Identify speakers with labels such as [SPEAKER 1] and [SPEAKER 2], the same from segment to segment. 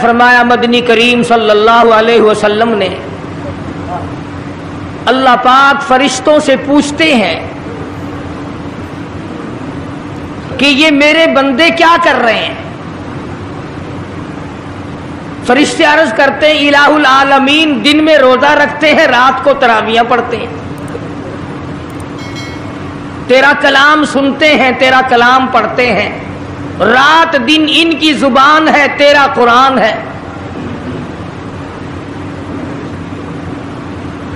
[SPEAKER 1] فرمایا مدنی کریم صلی اللہ علیہ وسلم نے اللہ پاک فرشتوں سے پوچھتے ہیں کہ یہ میرے بندے کیا کر رہے ہیں؟ فرشتے عرض کرتے ہیں الہ العالمین دن میں روزہ رکھتے ہیں، رات کو تراویحیں پڑھتے ہیں، تیرا کلام سنتے ہیں، تیرا کلام پڑھتے ہیں، رات دن ان کی زبان ہے، تیرا قرآن ہے۔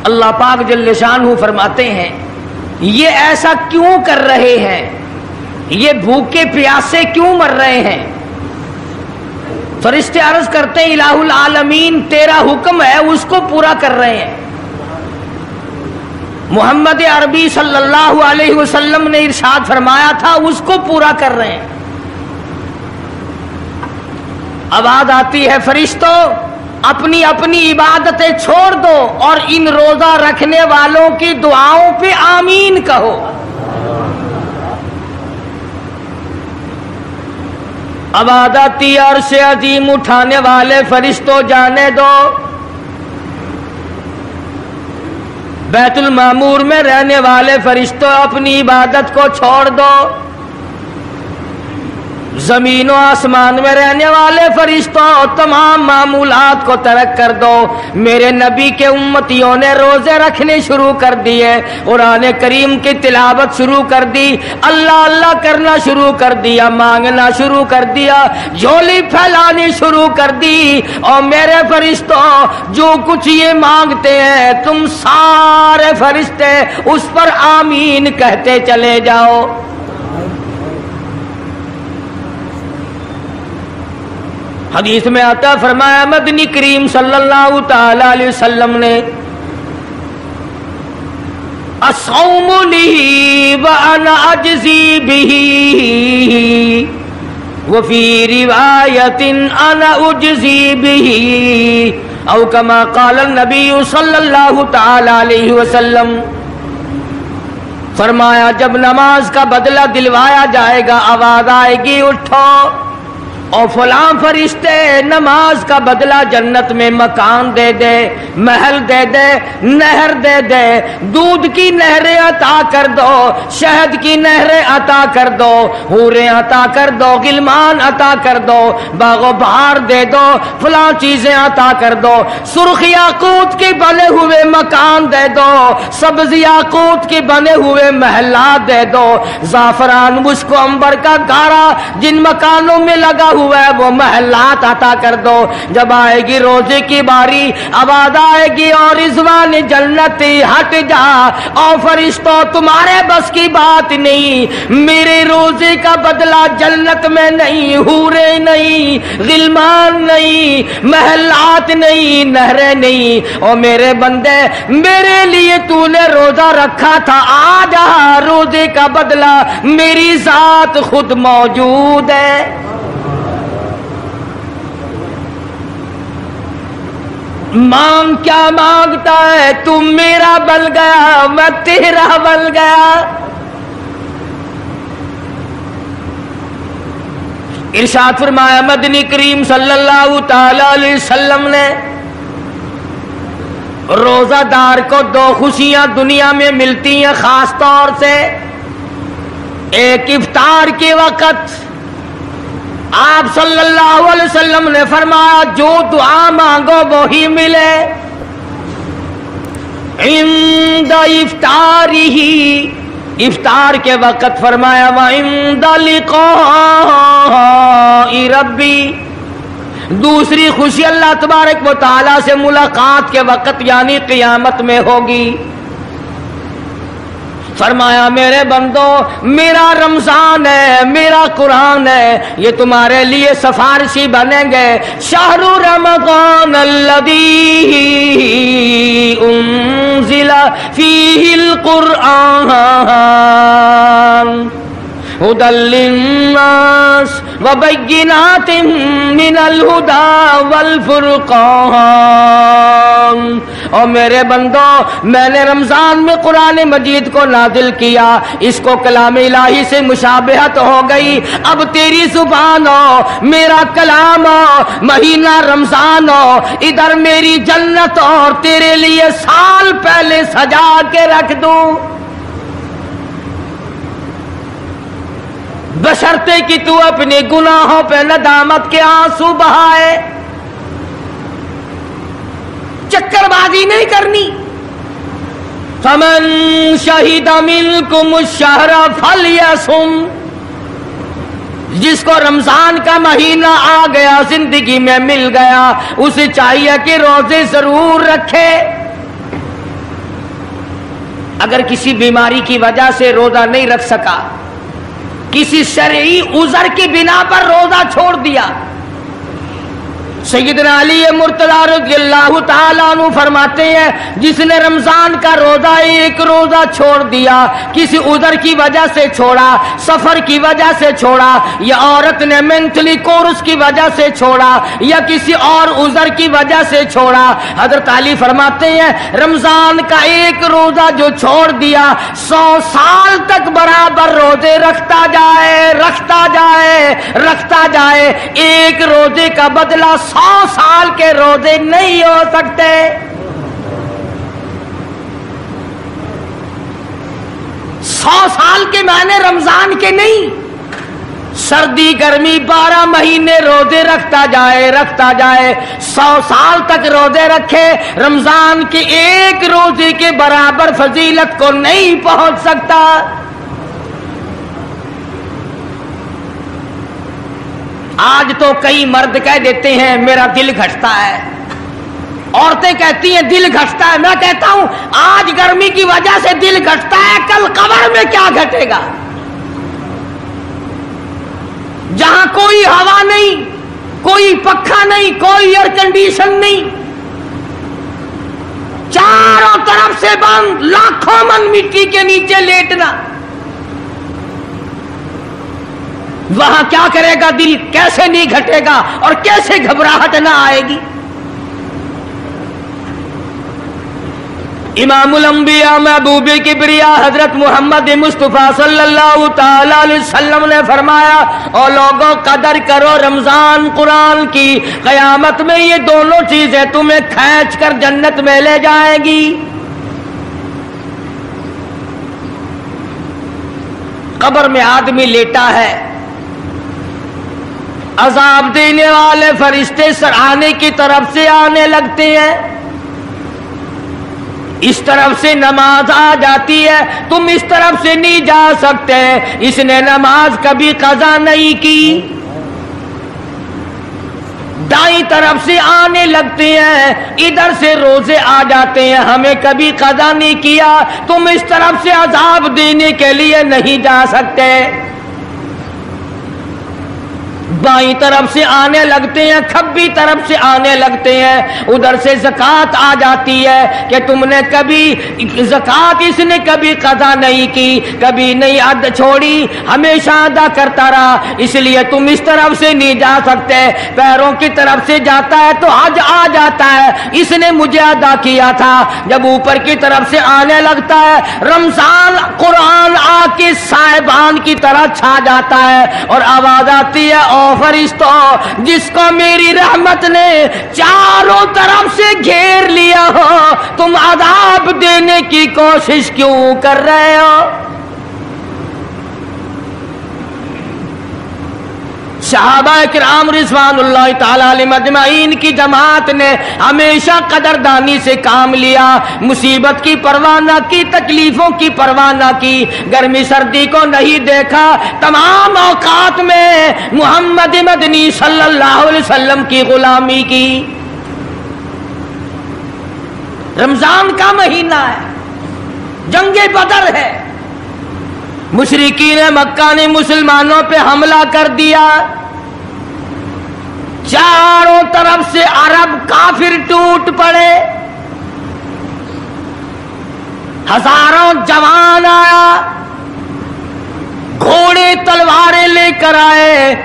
[SPEAKER 1] اللہ پاک جل شانہ فرماتے ہیں یہ ایسا کیوں کر رہے ہیں؟ یہ بھوکے پیاسے کیوں مر رہے ہیں؟ فرشتے عرض کرتے ہیں الہ العالمین تیرا حکم ہے اس کو پورا کر رہے ہیں۔ محمد عربی صلی اللہ علیہ وسلم نے ارشاد فرمایا تھا اس کو پورا کر رہے ہیں۔ آواز آتی ہے فرشتوں اپنی اپنی عبادتیں چھوڑ دو اور ان روزہ رکھنے والوں کی دعاؤں پہ آمین کہو۔ آواز آتی ہے عرش عظیم اٹھانے والے فرشتوں جانے دو، بیت المعمور میں رہنے والے فرشتوں اپنی عبادت کو چھوڑ دو، زمین و آسمان میں رہنے والے فرشتوں تمام معمولات کو ترک کر دو۔ میرے نبی کے امتیوں نے روزے رکھنے شروع کر دیے، قرآن کریم کی تلاوت شروع کر دی، اللہ اللہ کرنا شروع کر دیا، مانگنا شروع کر دیا، جھولی پھیلانی شروع کر دی۔ اور میرے فرشتوں جو کچھ یہ مانگتے ہیں تم سارے فرشتے اس پر آمین کہتے چلے جاؤ۔ حدیث میں آتا فرمایا مدنی کریم صلی اللہ تعالی علیہ وسلم نے الصوم لی وانا اجزی بہ وفی روایت انا اجزی بہ او کما قال النبی صلی اللہ تعالی علیہ وسلم۔ فرمایا جب نماز کا بدلہ دلوایا جائے گا آواز آئے گی اٹھو اور فلاں فرشتے نماز کا بدلہ جنت میں مکان دے دے، محل دے دے، نہر دے دے، دودھ کی نہریں عطا کر دو، شہد کی نہریں عطا کر دو، حوریں عطا کر دو، غلمان عطا کر دو، باغ و بہار دے دو، فلاں چیزیں عطا کر دو، سرخ یاقوت کے بنے ہوئے مکان دے دو، سبز یاقوت کے بنے ہوئے محلات دے دو، زعفران مشک و عنبر کا گارا جن مکانوں میں لگا ہوا ہے وہ محلات عطا کر دو۔ جب آئے گی روزے کی باری آواز آئے گی اور رضوان جنتی ہٹ جا، اور فرشتوں تمہارے بس کی بات نہیں، میرے روزے کا بدلہ جنت میں نہیں، حوریں نہیں، غلمان نہیں، محلات نہیں، نہریں نہیں، اور میرے بندے میرے لیے تو نے روزہ رکھا تھا، آ جا روزے کا بدلہ میری ذات خود موجود ہے۔ مانگ کیا مانگتا ہے؟ تو میرا بل گیا میں تیرا بل گیا۔ ارشاد فرمایا مدنی کریم صلی اللہ تعالی علیہ وسلم نے روزہ دار کو دو خوشیاں دنیا میں ملتی ہیں خاص طور سے، ایک افطار کے وقت آپ صلی اللہ علیہ وسلم نے فرمایا جو دعا مانگو وہی ملے، عند افطارہ افطار کے وقت فرمایا وعند لقاء ربی، دوسری خوشی اللہ تبارک و تعالی سے ملاقات کے وقت یعنی قیامت میں ہوگی۔ فرمایا میرے بندو میرا رمضان ہے، میرا قرآن ہے، یہ تمہارے لیے سفارشی بنیں گے۔ شہر رمضان الذی انزل فیہ القرآن ہدی للناس وبینات من الہدی والفرقان اور میرے بندو میں نے رمضان میں قرآن مجید کو نازل کیا، اس کو کلام الہی سے مشابہت ہو گئی، اب تیری زبان ہو میرا کلام ہو، مہینہ رمضان ہو، ادھر میری جنت اور تیرے لیے سال پہلے سجا کے رکھ دوں، بشرطے کہ تو اپنے گناہوں پہ ندامت کے آنسو بہائے، چکر بازی نہیں کرنی۔ فمن شہد منکم الشہر فلیصم، جس کو رمضان کا مہینہ آ گیا، زندگی میں مل گیا، اسے چاہیے کہ روزے ضرور رکھے۔ اگر کسی بیماری کی وجہ سے روزہ نہیں رکھ سکا، کسی شرعی عذر کی بنا پر روزہ چھوڑ دیا، سیدنا علی مرتضی رضی اللہ تعالیٰ عنہ فرماتے ہیں جس نے رمضان کا روزہ ایک روزہ چھوڑ دیا، کسی عذر کی وجہ سے چھوڑا، سفر کی وجہ سے چھوڑا، یا عورت نے مینٹلی کورس کی وجہ سے چھوڑا، یا کسی اور عذر کی وجہ سے چھوڑا، حضرت علی فرماتے ہیں رمضان کا ایک روزہ جو چھوڑ دیا 100 سال تک برابر روزے رکھتا جائے، رکھتا جائے، رکھتا جائے، ایک روزے کا بدلہ 100 سال کے روزے نہیں ہو سکتے۔ 100 سال کے معنی رمضان کے نہیں، سردی گرمی 12 مہینے روزے رکھتا جائے، رکھتا جائے، 100 سال تک روزے رکھے، رمضان کے ایک روزے کے برابر فضیلت کو نہیں پہنچ سکتا۔ آج تو کئی مرد کہہ دیتے ہیں میرا دل گھٹتا ہے، عورتیں کہتی ہیں دل گھٹتا ہے، میں کہتا ہوں آج گرمی کی وجہ سے دل گھٹتا ہے، کل قبر میں کیا گھٹے گا؟ جہاں کوئی ہوا نہیں، کوئی پنکھا نہیں، کوئی ایئر کنڈیشن نہیں، چاروں طرف سے بند، لاکھوں من مٹی کے نیچے لیٹنا، وہاں کیا کرے گا دل؟ کیسے نہیں گھٹے گا اور کیسے گھبراہٹ نہ آئے گی؟ امام الانبیاء محبوب کبریا حضرت محمد مصطفیٰ صلی اللہ تعالی علیہ وسلم نے فرمایا اور لوگوں قدر کرو رمضان قرآن کی، قیامت میں یہ دونوں چیزیں تمہیں کھینچ کر جنت میں لے جائے گی۔ قبر میں آدمی لیٹا ہے، عذاب دینے والے فرشتے سرانے کی طرف سے آنے لگتے ہیں، اس طرف سے نماز آ جاتی ہے، تم اس طرف سے نہیں جا سکتے، اس نے نماز کبھی قضا نہیں کی، دائیں طرف سے آنے لگتے ہیں، ادھر سے روزے آ جاتے ہیں، ہمیں کبھی قضا نہیں کیا، تم اس طرف سے عذاب دینے کے لیے نہیں جا سکتے، بائیں طرف سے آنے لگتے ہیں، کھبی طرف سے آنے لگتے ہیں، ادھر سے زکوٰۃ آ جاتی ہے کہ تم نے کبھی زکوٰۃ اس نے کبھی قضا نہیں کی، کبھی نہیں ادا چھوڑی، ہمیشہ ادا کرتا رہا، اس لیے تم اس طرف سے نہیں جا سکتے، پیروں کی طرف سے جاتا ہے تو حج آ جاتا ہے، اس نے مجھے ادا کیا تھا، جب اوپر کی طرف سے آنے لگتا ہے رمضان قرآن آ کے صاحبان کی طرح چھا جاتا ہے اور آواز آتی ہے او فرشتوں جس کو میری رحمت نے چاروں طرف سے گھیر لیا ہو، تم عذاب دینے کی کوشش کیوں کر رہے ہو؟ صحابہ کرام رضوان اللہ تعالی علیہم اجمعین کی جماعت نے ہمیشہ قدردانی سے کام لیا، مصیبت کی پرواہ نہ کی، تکلیفوں کی پرواہ نہ کی، گرمی سردی کو نہیں دیکھا، تمام اوقات میں محمد مدنی صلی اللہ علیہ وسلم کی غلامی کی۔ رمضان کا مہینہ ہے، جنگ بدر ہے، مشرکین مکہ نے مسلمانوں پہ حملہ کر دیا، چاروں طرف سے عرب کافر ٹوٹ پڑے، ہزاروں جوان آیا، گھوڑے تلواریں لے کر آئے،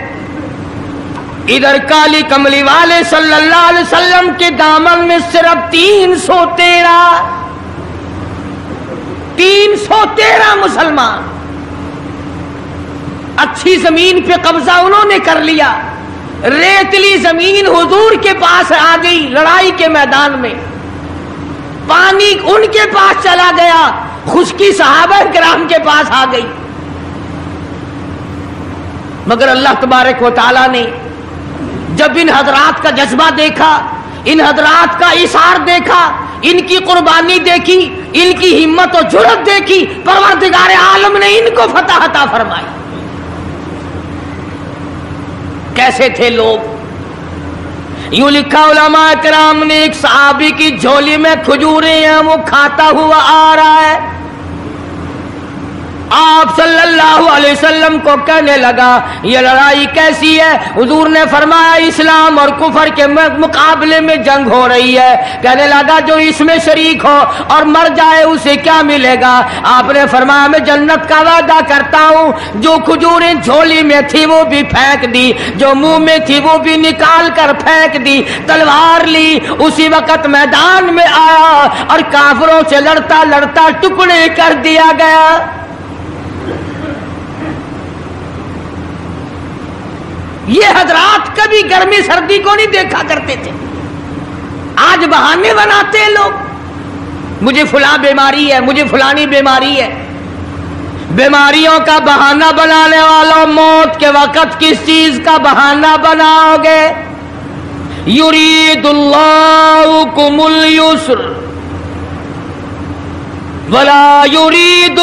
[SPEAKER 1] ادھر کالی کملی والے صلی اللہ علیہ وسلم کے دامن میں صرف 313 مسلمان. اچھی زمین پہ قبضہ انہوں نے کر لیا. ریتلی زمین حضور کے پاس آ گئی لڑائی کے میدان میں. پانی ان کے پاس چلا گیا, خشکی صحابہ کرام کے پاس آ گئی. مگر اللہ تبارک و تعالی نے جب ان حضرات کا جذبہ دیکھا, ان حضرات کا ایثار دیکھا, ان کی قربانی دیکھی, ان کی ہمت و جرأت دیکھی, پروردگار عالم نے ان کو فتح عطا فرمائی. کیسے تھے لوگ؟ یوں لکھا علماء کرام نے, ایک صحابی کی جھولی میں کھجوریں ہیں, وہ کھاتا ہوا آ رہا ہے. آپ صلی اللہ علیہ وسلم کو کہنے لگا یہ لڑائی کیسی ہے؟ حضور نے فرمایا اسلام اور کفر کے مقابلے میں جنگ ہو رہی ہے. کہنے لگا جو اس میں شریک ہو اور مر جائے اسے کیا ملے گا؟ آپ نے فرمایا میں جنت کا وعدہ کرتا ہوں. جو کھجوریں جھولی میں تھی وہ بھی پھینک دی, جو منہ میں تھی وہ بھی نکال کر پھینک دی, تلوار لی, اسی وقت میدان میں آیا اور کافروں سے لڑتا لڑتا ٹکڑے کر دیا گیا. یہ حضرات کبھی گرمی سردی کو نہیں دیکھا کرتے تھے. آج بہانے بناتے ہیں لوگ, مجھے فلاں بیماری ہے, مجھے فلانی بیماری ہے. بیماریوں کا بہانہ بنانے والوں, موت کے وقت کس چیز کا بہانہ بناؤ گے؟ یرید اللہ بکم اليسر ولا یرید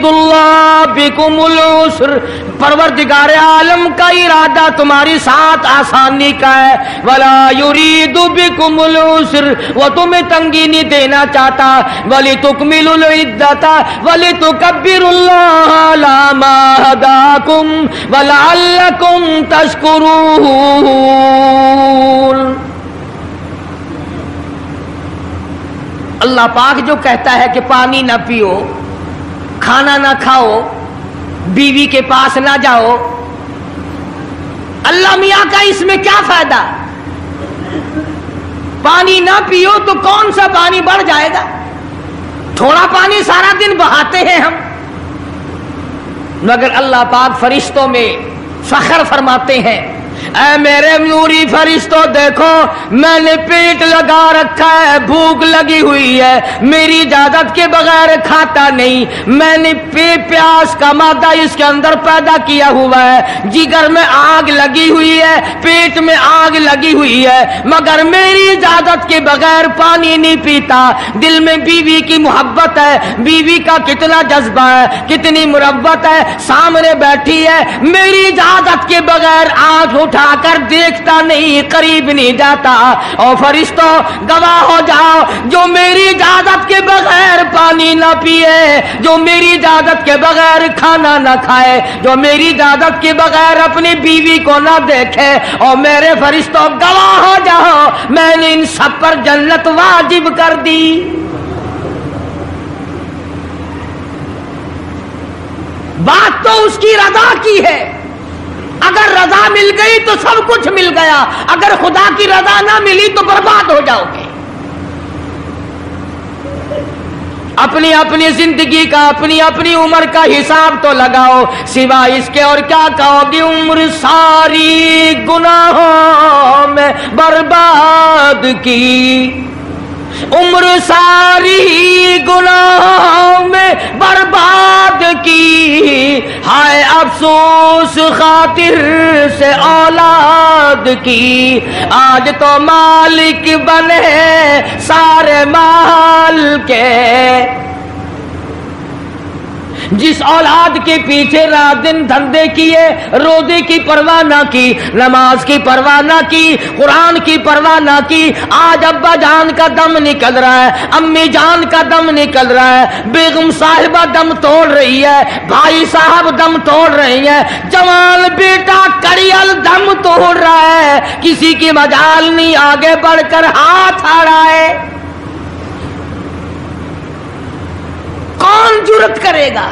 [SPEAKER 1] اللہ بکم العسر. پروردگار عالم کا ارادہ تمہاری ساتھ آسانی کا ہے. ولا یرید بکم العسر, وہ تمہیں تنگی نہیں دینا چاہتا. ولتکملوا العدۃ ولتکبروا اللہ علی ما ہداکم ولعلکم تشکرون. اللہ پاک جو کہتا ہے کہ پانی نہ پیو, کھانا نہ کھاؤ, بیوی کے پاس نہ جاؤ, اللہ میاں کا اس میں کیا فائدہ؟ پانی نہ پیو تو کون سا پانی بڑھ جائے گا؟ تھوڑا پانی سارا دن بہاتے ہیں ہم. مگر اللہ پاک فرشتوں میں فخر فرماتے ہیں, اے میرے نوری فرشتوں دیکھو میں نے پیٹ لگا رکھا ہے, بھوک لگی ہوئی ہے, میری اجازت کے بغیر کھاتا نہیں. میں نے پیاس کا مادہ اس کے اندر پیدا کیا ہوا ہے, جگر میں آگ لگی ہوئی ہے, پیٹ میں آگ لگی ہوئی ہے, مگر میری اجازت کے بغیر پانی نہیں پیتا. دل میں بیوی کی محبت ہے, بیوی کا کتنا جذبہ ہے, کتنی مربت ہے, سامنے بیٹھی ہے, میری اجازت کے بغیر آنکھ اٹھا کر دیکھتا نہیں, قریب نہیں جاتا. اور فرشتوں گواہ ہو جاؤ, جو میری اجازت کے بغیر پانی نہ پیے, جو میری اجازت کے بغیر کھانا نہ کھائے, جو میری اجازت کے بغیر اپنی بیوی کو نہ دیکھے, اور میرے فرشتوں گواہ ہو جاؤ میں نے ان سب پر جنت واجب کر دی. بات تو اس کی رضا کی ہے. اگر رضا مل گئی تو سب کچھ مل گیا, اگر خدا کی رضا نہ ملی تو برباد ہو جاؤ گے. اپنی اپنی زندگی کا, اپنی اپنی عمر کا حساب تو لگاؤ, سوا اس کے اور کیا کہو گی؟ عمر ساری گناہوں میں برباد کی, عمر ساری گناہوں میں برباد کی, ہائے افسوس خاطر سے اولاد کی. آج تو مالک بنے سارے مال کے, جس اولاد کے پیچھے رات دن دھندے کیے, روزے کی پرواہ نہ کی, نماز کی پرواہ نہ کی, قرآن کی پرواہ نہ کی, آج ابا جان کا دم نکل رہا ہے, امی جان کا دم نکل رہا ہے, بیگم صاحبہ دم توڑ رہی ہے, بھائی صاحب دم توڑ رہی ہیں, جوان بیٹا کڑیل دم توڑ رہا ہے, کسی کی مجال نہیں آگے بڑھ کر ہاتھ آ رہا ہے. کون جرت کرے گا؟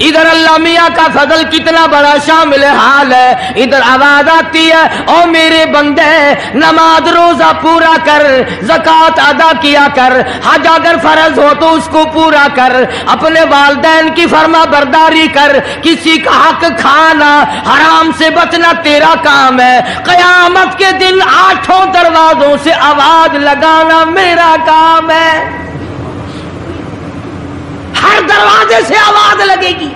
[SPEAKER 1] ادھر اللہ میاں کا فضل کتنا بڑا شامل حال ہے، ادھر آواز آتی ہے او میرے بندے نماز روزہ پورا کر، زکوٰۃ ادا کیا کر، حج اگر فرض ہو تو اس کو پورا کر، اپنے والدین کی فرما برداری کر، کسی کا حق کھانا حرام سے بچنا تیرا کام ہے، قیامت کے دن 8 دروازوں سے آواز لگانا میرا کام ہے، ہر دروازے سے آواز لگے گی۔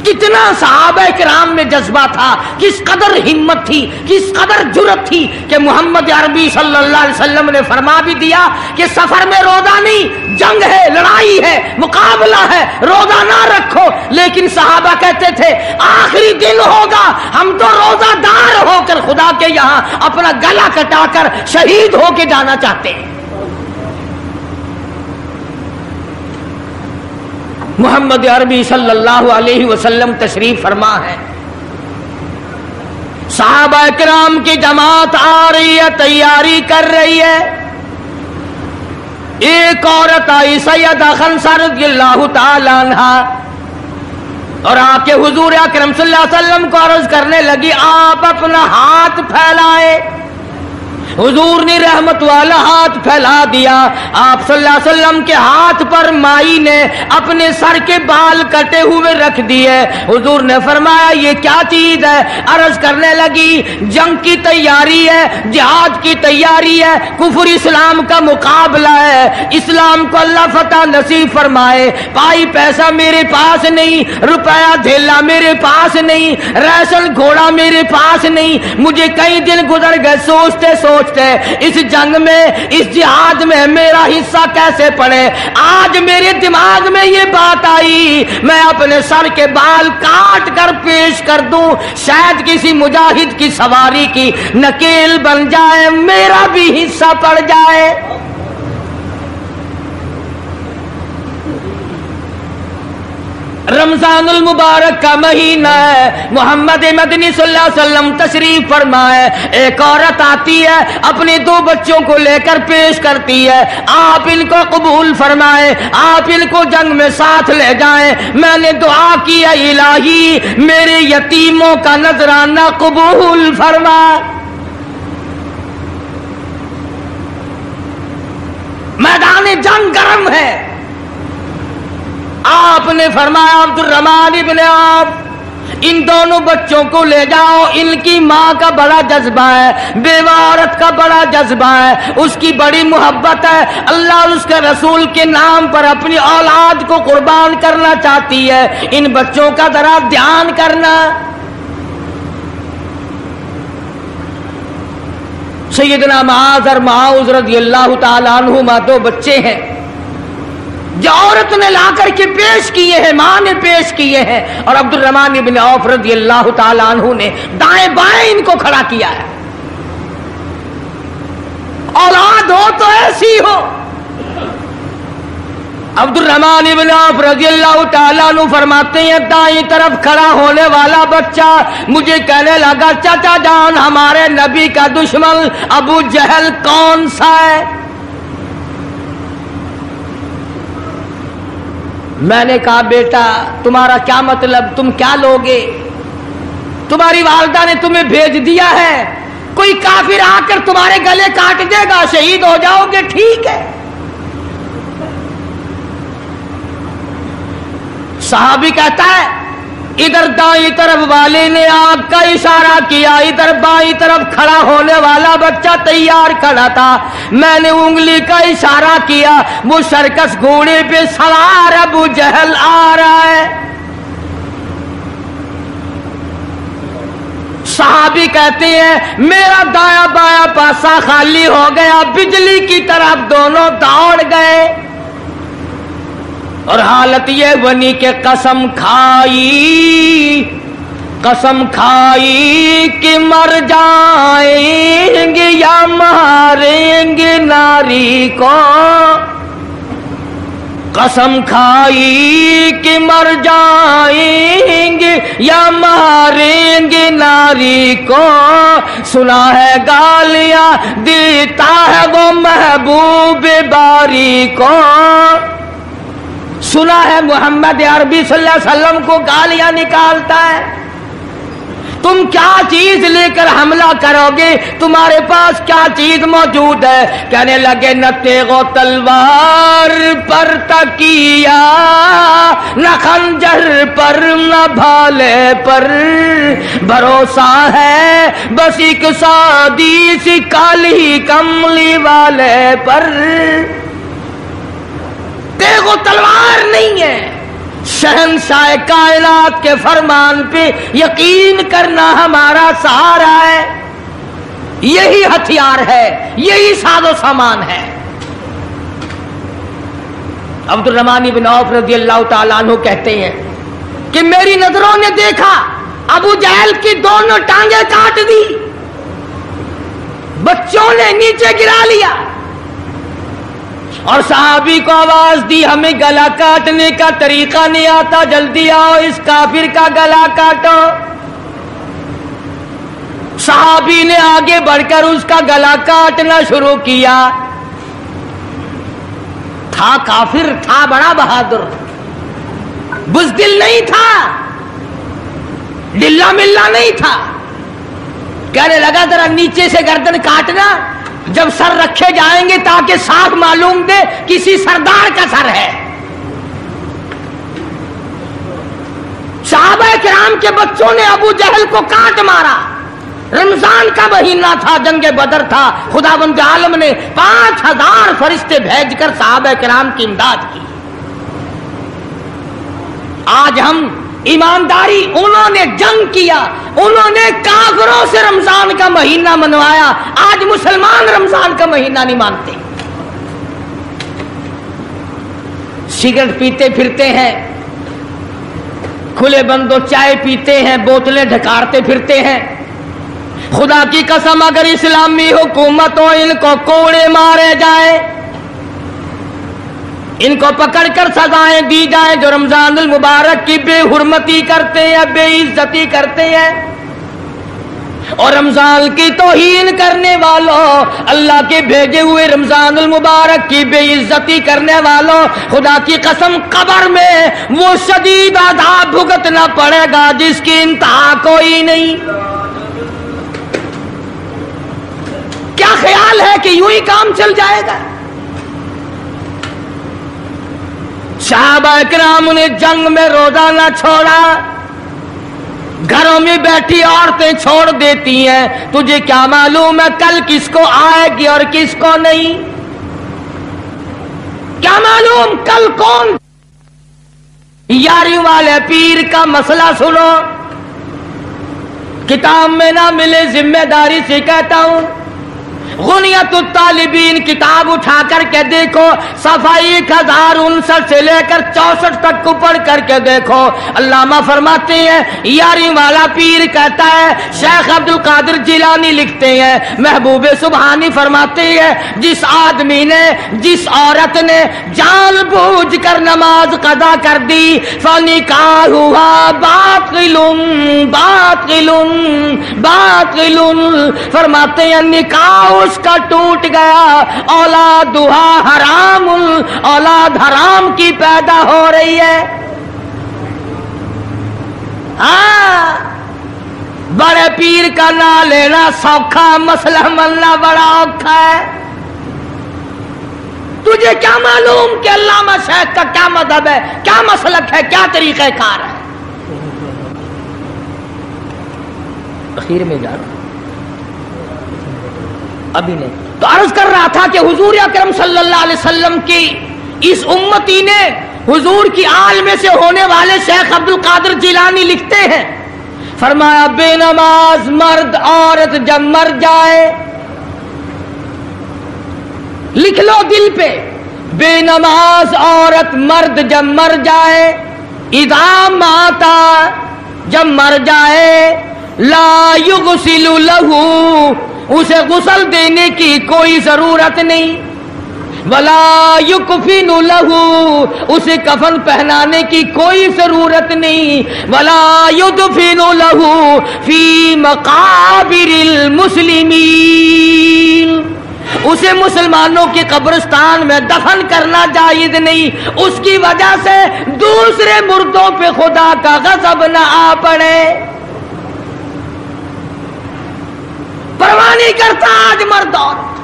[SPEAKER 1] کتنا صحابہ کرام میں جذبہ تھا، کس قدر ہمت تھی، کس قدر جرأت تھی کہ محمد عربی صلی اللہ علیہ وسلم نے فرما بھی دیا کہ سفر میں روزہ نہیں، جنگ ہے، لڑائی ہے، مقابلہ ہے، روزہ نہ رکھو، لیکن صحابہ کہتے تھے آخری دن ہوگا ہم تو روزہ دار ہو کر خدا کے یہاں اپنا گلا کٹا کر شہید ہو کے جانا چاہتے ہیں۔ محمد عربی صلی اللہ علیہ وسلم تشریف فرما ہے، صحابہ کرام کی جماعت آ رہی ہے، تیاری کر رہی ہے، ایک عورت آئی سیدہ خنسہ رضی اللہ تعالی عنہا اور آ کے حضور اکرم صلی اللہ علیہ وسلم کو عرض کرنے لگی آپ اپنا ہاتھ پھیلائیں۔ حضور نے رحمت والا ہاتھ پھیلا دیا، آپ صلی اللہ علیہ وسلم کے ہاتھ پر مائی نے اپنے سر کے بال کٹے ہوئے رکھ دیے۔ حضور نے فرمایا یہ کیا چیز ہے؟ عرض کرنے لگی جنگ کی تیاری ہے، جہاد کی تیاری ہے، کفر اسلام کا مقابلہ ہے، اسلام کو اللہ فتح نصیب فرمائے، پائی پیسہ میرے پاس نہیں، روپیہ دھیلا میرے پاس نہیں، ریشن گھوڑا میرے پاس نہیں، مجھے کئی دن گزر گئے سوچتے اس جنگ میں، اس جہاد میں میرا حصہ کیسے پڑے۔ آج میرے دماغ میں یہ بات آئی میں اپنے سر کے بال کاٹ کر پیش کر دوں، شاید کسی مجاہد کی سواری کی نکیل بن جائے، میرا بھی حصہ پڑ جائے۔ رمضان المبارک کا مہینہ ہے، محمد مدنی صلی اللہ علیہ وسلم تشریف فرمائے، ایک عورت آتی ہے اپنے 2 بچوں کو لے کر پیش کرتی ہے، آپ ان کو قبول فرمائیں، آپ ان کو جنگ میں ساتھ لے جائیں، میں نے دعا کی ہے الہی میرے یتیموں کا نذرانہ قبول فرما۔ میدان جنگ گرم ہے، آپ نے فرمایا عبد الرحمن ابن عوف ان دونوں بچوں کو لے جاؤ، ان کی ماں کا بڑا جذبہ ہے، بیوہ عورت کا بڑا جذبہ ہے، اس کی بڑی محبت ہے، اللہ اور اس کے رسول کے نام پر اپنی اولاد کو قربان کرنا چاہتی ہے، ان بچوں کا ذرا دھیان کرنا۔ سیدنا معاذ اور معاذ رضی اللہ تعالی عنہما 2 بچے ہیں جو عورت نے لا کر کے پیش کیے ہیں، ماں نے پیش کیے ہیں، اور عبد الرحمن ابن عوف رضی اللہ تعالی عنہ نے دائیں بائیں ان کو کھڑا کیا ہے۔ اولاد ہو تو ایسی ہو۔ عبد الرحمن ابن عوف رضی اللہ تعالیٰ عنہ فرماتے ہیں دائیں طرف کھڑا ہونے والا بچہ مجھے کہنے لگا چچا جان ہمارے نبی کا دشمن ابو جہل کون سا ہے؟ میں نے کہا بیٹا تمہارا کیا مطلب، تم کیا لوگے؟ تمہاری والدہ نے تمہیں بھیج دیا ہے، کوئی کافر آ کر تمہارے گلے کاٹ دے گا، شہید ہو جاؤ گے، ٹھیک ہے۔ صحابی کہتا ہے ادھر دائیں طرف والے نے آنکھ کا اشارہ کیا، ادھر بائیں طرف کھڑا ہونے والا بچہ تیار کھڑا تھا، میں نے انگلی کا اشارہ کیا، وہ سرکس گھوڑے پہ سوار ابو جہل آ رہا ہے۔ صحابی کہتے ہیں میرا دایاں بایاں پاسا خالی ہو گیا، بجلی کی طرف دونوں دوڑ گئے، اور حالت یہ بنی کہ قسم کھائی کہ مر جائیں گے یا ماریں گے ناری کو، قسم کھائی کہ مر جائیں گے یا ماریں گے ناری کو، سنا ہے گالیاں دیتا ہے وہ محبوب باری کو، سنا ہے محمد عربی صلی اللہ علیہ وسلم کو گالیاں نکالتا ہے، تم کیا چیز لے کر حملہ کرو گے، تمہارے پاس کیا چیز موجود ہے؟ کہنے لگے نہ تیغ و تلوار پر تکیہ، نہ خنجر پر، نہ بھالے پر بھروسہ ہے، بس ایک سادی سی کالی کملی والے پر۔ تیغ و تلوار نہیں ہے، شہنشاہ کائنات کے فرمان پہ یقین کرنا ہمارا سہارا ہے، یہی ہتھیار ہے، یہی ساز و سامان ہے۔ عبد الرحمن بن عوف رضی اللہ تعالیٰ عنہ کہتے ہیں کہ میری نظروں نے دیکھا ابو جہل کی دونوں ٹانگیں کاٹ دی، بچوں نے نیچے گرا لیا، اور صحابی کو آواز دی ہمیں گلا کاٹنے کا طریقہ نہیں آتا، جلدی آؤ اس کافر کا گلا کاٹو۔ صحابی نے آگے بڑھ کر اس کا گلا کاٹنا شروع کیا۔ تھا کافر، تھا بڑا بہادر، بزدل نہیں تھا، ڈلا ملا نہیں تھا، کہنے لگا ذرا نیچے سے گردن کاٹنا، جب سر رکھے جائیں گے تاکہ صاف معلوم دے کسی سردار کا سر ہے۔ صحابہ کرام کے بچوں نے ابو جہل کو کاٹ مارا۔ رمضان کا مہینہ تھا، جنگ بدر تھا، خداوند عالم نے 5000 فرشتے بھیج کر صحابہ کرام کی امداد کی۔ آج ہم ایمانداری، انہوں نے جنگ کیا، انہوں نے کافروں سے رمضان کا مہینہ منوایا، آج مسلمان رمضان کا مہینہ نہیں مانتے، سگریٹ پیتے پھرتے ہیں، کھلے بندوں چائے پیتے ہیں، بوتلیں ڈھکارتے پھرتے ہیں۔ خدا کی قسم اگر اسلامی حکومت ہو، ان کو کوڑے مارے جائیں، ان کو پکڑ کر سزائیں دی جائیں جو رمضان المبارک کی بے حرمتی کرتے ہیں، بے عزتی کرتے ہیں، اور رمضان کی توہین کرنے والوں، اللہ کے بھیجے ہوئے رمضان المبارک کی بے عزتی کرنے والوں، خدا کی قسم قبر میں وہ شدید عذاب بھگتنا پڑے گا جس کی انتہا کوئی نہیں۔ کیا خیال ہے کہ یوں ہی کام چل جائے گا؟ صحابہ کرام نے جنگ میں روزہ نہ چھوڑا، گھروں میں بیٹھی عورتیں چھوڑ دیتی ہیں، تجھے کیا معلوم ہے کل کس کو آئے گی اور کس کو نہیں؟ کیا معلوم کل کون؟ یاری والے پیر کا مسئلہ سنو، کتاب میں نہ ملے، ذمہ داری سے کہتا ہوں، غنیت الطالبین کتاب اٹھا کر کے دیکھو، صفحہ 1059 سے لے کر 64 تک کو پڑھ کر کے دیکھو۔ علامہ فرماتے ہیں، یاری والا پیر کہتا ہے، شیخ عبد القادر جیلانی لکھتے ہیں، محبوب سبحانی فرماتے ہیں، جس آدمی نے، جس عورت نے جان بوجھ کر نماز قضا کر دی، فنکاحها باطل باطل باطل، فرماتے ہیں نکاح اس کا ٹوٹ گیا، اولادھا حرام، اولاد حرام کی پیدا ہو رہی ہے۔ ہاں، بڑے پیر کا نام لینا سوکھا، مسئلہ ملنا بڑا اوکھا ہے۔ تجھے کیا معلوم کہ علامہ شیخ کا کیا مذہب ہے، کیا مسلک ہے، کیا طریقہ کار ہے؟ اخیر میں جا رہا ابھی نہیں تو عرض کر رہا تھا کہ حضور اکرم صلی اللہ علیہ وسلم کی اس امتی نے، حضور کی آل میں سے ہونے والے شیخ عبد القادر جیلانی لکھتے ہیں، فرمایا بے نماز مرد عورت جب مر جائے، لکھ لو دل پہ، بے نماز عورت مرد جب مر جائے، اذا ماتا جب مر جائے، لا یغسل لہو اسے غسل دینے کی کوئی ضرورت نہیں، ولا یکفن لہو اسے کفن پہنانے کی کوئی ضرورت نہیں، ولا یدفن لہو فی مقابر المسلمین اسے مسلمانوں کے قبرستان میں دفن کرنا جائز نہیں، اس کی وجہ سے دوسرے مردوں پہ خدا کا غضب نہ آ پڑے۔ پرواہ نہیں کرتا آج مرد عورت،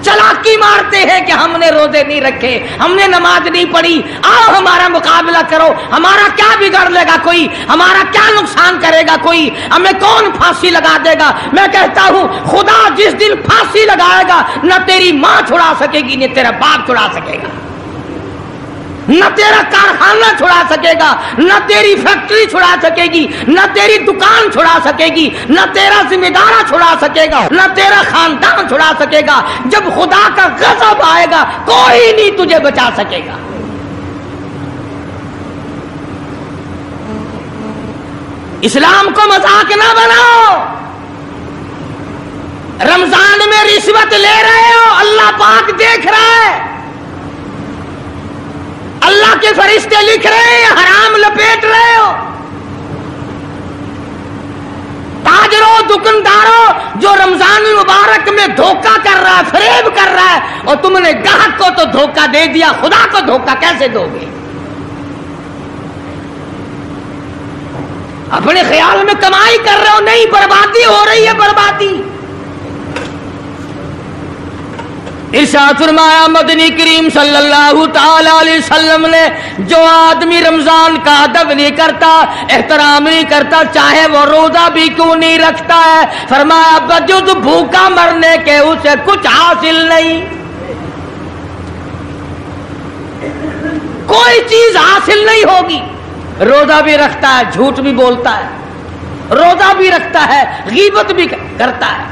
[SPEAKER 1] چلاکی مارتے ہیں کہ ہم نے روزے نہیں رکھے، ہم نے نماز نہیں پڑھی، آؤ ہمارا مقابلہ کرو، ہمارا کیا بگاڑ لے گا کوئی، ہمارا کیا نقصان کرے گا کوئی، ہمیں کون پھانسی لگا دے گا۔ میں کہتا ہوں خدا جس دن پھانسی لگائے گا نہ تیری ماں چھڑا سکے گی نہ تیرا باپ چھڑا سکے گا، نہ تیرا کارخانہ چھڑا سکے گا، نہ تیری فیکٹری چھڑا سکے گی، نہ تیری دکان چھڑا سکے گی، نہ تیرا ذمہ دارہ چھڑا سکے گا، نہ تیرا خاندان چھڑا سکے گا۔ جب خدا کا غضب آئے گا کوئی نہیں تجھے بچا سکے گا۔ اسلام کو مذاق نہ بناؤ۔ رمضان میں رشوت لے رہے ہو، اللہ پاک دیکھ رہا ہے، اللہ کے فرشتے لکھ رہے ہیں، حرام لپیٹ رہے ہو۔ تاجروں، دکانداروں جو رمضان المبارک میں دھوکہ کر رہا ہے، فریب کر رہا ہے، اور تم نے گاہک کو تو دھوکہ دے دیا، خدا کو دھوکہ کیسے دو گے؟ اپنے خیال میں کمائی کر رہے ہو، نہیں، بربادی ہو رہی ہے، بربادی۔ ارشاد فرمایا مدنی کریم صلی اللہ تعالی علیہ وسلم نے، جو آدمی رمضان کا ادب نہیں کرتا، احترام نہیں کرتا، چاہے وہ روزہ بھی کیوں نہیں رکھتا ہے، فرمایا بجز بھوکا مرنے کے اسے کچھ حاصل نہیں، کوئی چیز حاصل نہیں ہوگی۔ روزہ بھی رکھتا ہے، جھوٹ بھی بولتا ہے، روزہ بھی رکھتا ہے، غیبت بھی کرتا ہے،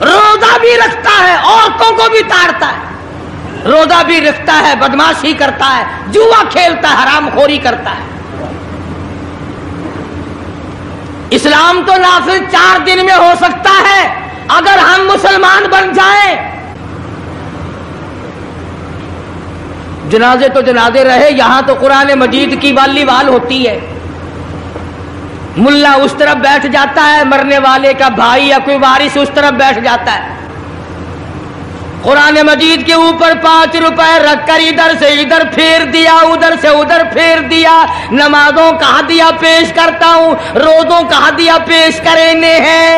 [SPEAKER 1] روزہ بھی رکھتا ہے، عورتوں کو بھی تاڑتا ہے، روزہ بھی رکھتا ہے، بدماشی کرتا ہے، جوا کھیلتا ہے، حرام خوری کرتا ہے۔ اسلام تو نافذ 4 دن میں ہو سکتا ہے اگر ہم مسلمان بن جائیں۔ جنازے تو جنازے رہے، یہاں تو قرآن مجید کی والی وال ہوتی ہے، ملا اس طرف بیٹھ جاتا ہے، مرنے والے کا بھائی یا کوئی وارث اس طرف بیٹھ جاتا ہے، قرآن مجید کے اوپر 5 روپے رکھ کر ادھر سے ادھر پھیر دیا، ادھر سے ادھر پھیر دیا۔ نمازوں کا ہدیہ پیش کرتا ہوں، روزوں کا ہدیہ پیش کرنے ہیں۔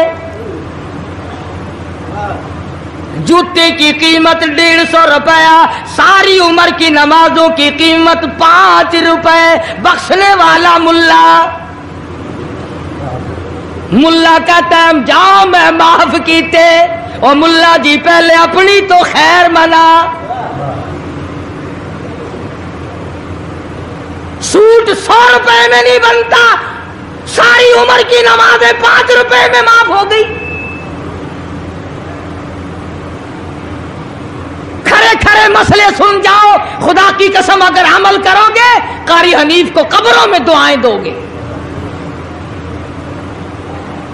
[SPEAKER 1] جوتے کی قیمت 150 روپیہ، ساری عمر کی نمازوں کی قیمت 5 روپے، بخشنے والا ملا۔ ملا کہتا ہے جاؤ میں معاف کیتے، اور ملا جی پہلے اپنی تو خیر منا۔ سوٹ 100 روپے میں نہیں بنتا، ساری عمر کی نمازیں 5 روپے میں معاف ہو گئی۔ کھڑے کھڑے مسئلے سن جاؤ، خدا کی قسم اگر عمل کرو گے قاری حنیف کو قبروں میں دعائیں دو گے،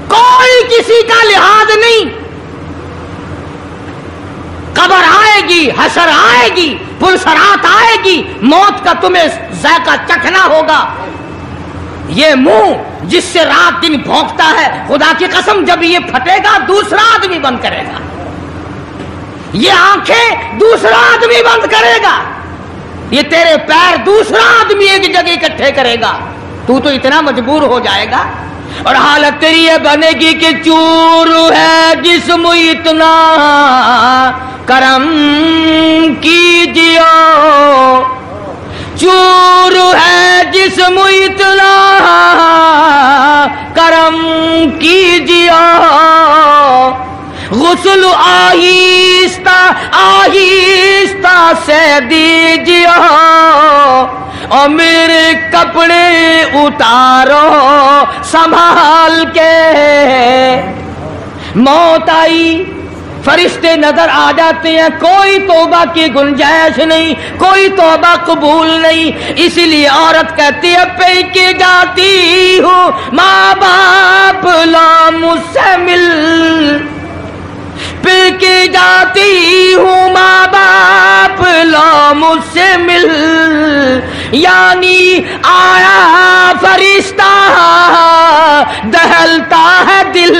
[SPEAKER 1] کوئی کسی کا لحاظ نہیں۔ قبر آئے گی، حشر آئے گی، پلسرات آئے گی، موت کا تمہیں ذائقہ چکھنا ہوگا۔ یہ منہ جس سے رات دن بھونکتا ہے، خدا کی قسم جب یہ پھٹے گا دوسرا آدمی بند کرے گا، یہ آنکھیں دوسرا آدمی بند کرے گا، یہ تیرے پیر دوسرا آدمی ایک جگہ اکٹھے کرے گا، تو اتنا مجبور ہو جائے گا۔ اور حالت تیری یہ بنے گی کہ چور ہے جسم اتنا کرم کیجیے، چور ہے جسم اتنا کرم کیجیے، غسل آہستہ آہستہ سے دیجیے، اور میرے کپڑے اتارو سنبھال کے۔ موت آئی، فرشتے نظر آ جاتے ہیں، کوئی توبہ کی گنجائش نہیں، کوئی توبہ قبول نہیں، اسی لیے عورت کہتی ہے پہ کے جاتی ہوں ماں باپ لا مجھ سے مل، پہ کے جاتی ہوں ماں باپ لا مجھ سے مل، یعنی آیا فرشتہ دہلتا ہے دل،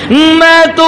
[SPEAKER 1] میں تو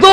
[SPEAKER 1] 2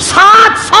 [SPEAKER 1] 700